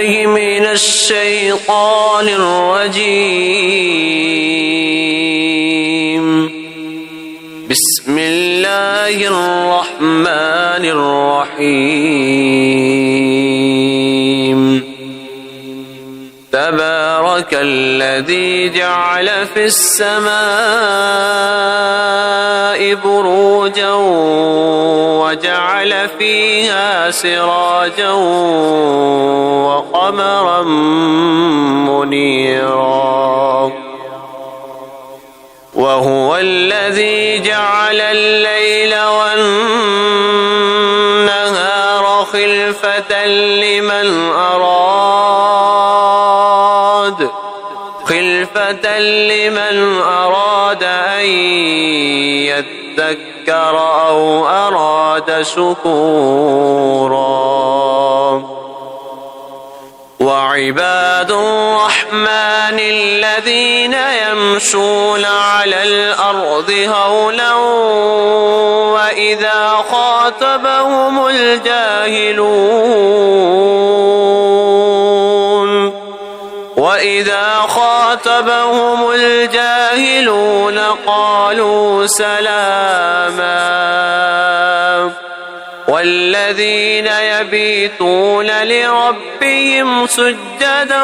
بالله من الشيطان الرجيم. بسم الله الرحمن الرحيم. تبارك الذي جعل في السماء بروجا وجعل فيها سراجا وقمرا منيرا. وهو الذي جعل الليل والنهار خلفة لمن أراد أن يذكر أو أراد شكورا. وعباد الرحمن الذين يمشون على الأرض هونا وإذا خاطبهم الجاهلون قالوا سلاما. والذين يبيتون لربهم سجدا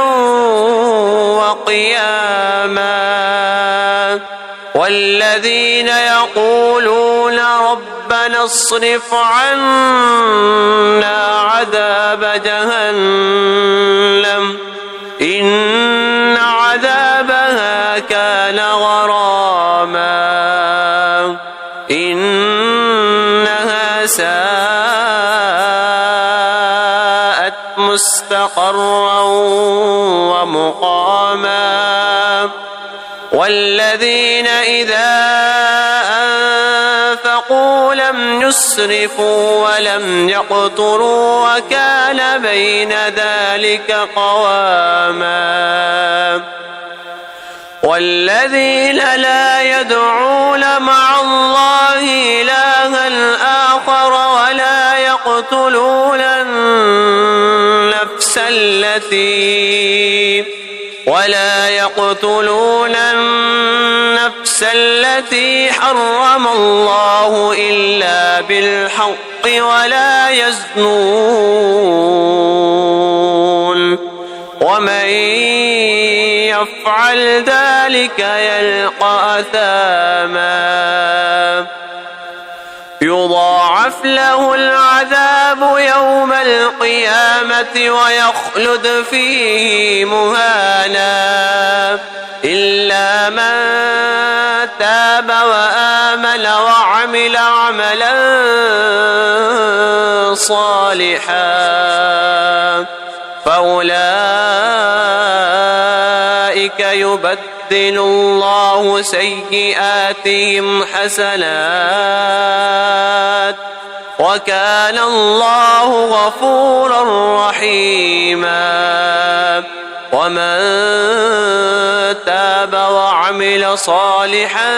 وقياما. والذين يقولون ربنا اصرف عنا عذاب جهنم إن عذابها كان غراما إنها ساءت مستقرا ومقاما. والذين إذا أنفقوا لم يسرفوا ولم يقتروا وكان بين ذلك قواما. والذين لا يدعون مع الله إلها آخر ولا يقتلون النفس التي حرم الله إلا بالحق ولا يزنون. ومن يفعل ذلك يلقى أثاما يضاعف له العذاب يوم القيامة ويخلد فيه مهانا إلا من تاب وآمن وعمل عملا صالحا فأولئك يبدل الله سيئاتهم حسنات وكان الله غفورا رحيما. ومن تاب وعمل صالحا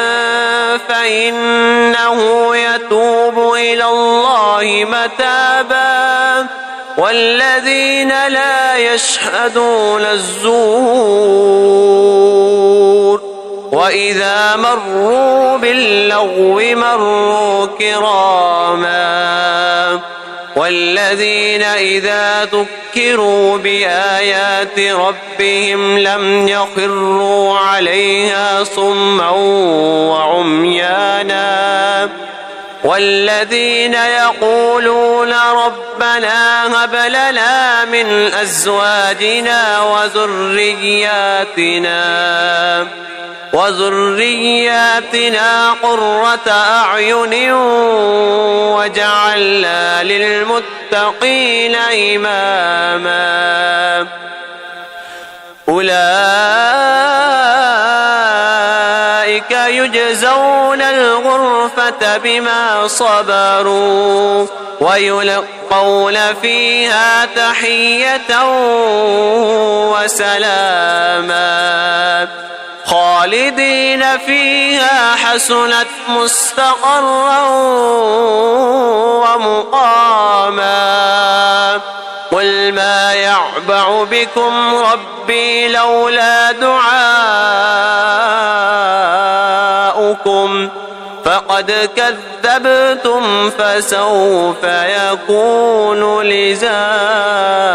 فإنه يتوب إلى الله متابا. والذين لا يشهدون الزور وإذا مروا باللغو مروا كراما. والذين إذا ذكروا بآيات ربهم لم يخروا عليها صما وعميانا. والذين يقولون ربنا هب لنا من أزواجنا وذرياتنا قرة أعين وجعلنا للمتقين إماما. أولئك يجزون الغرفة بما صبروا ويلقون فيها تحية وسلاما خالدين فيها حسنت مستقرا ومقاما. قل ما يعبأ بكم ربي لولا دعاؤكم فقد كذبتم فسوف يكون لزاما.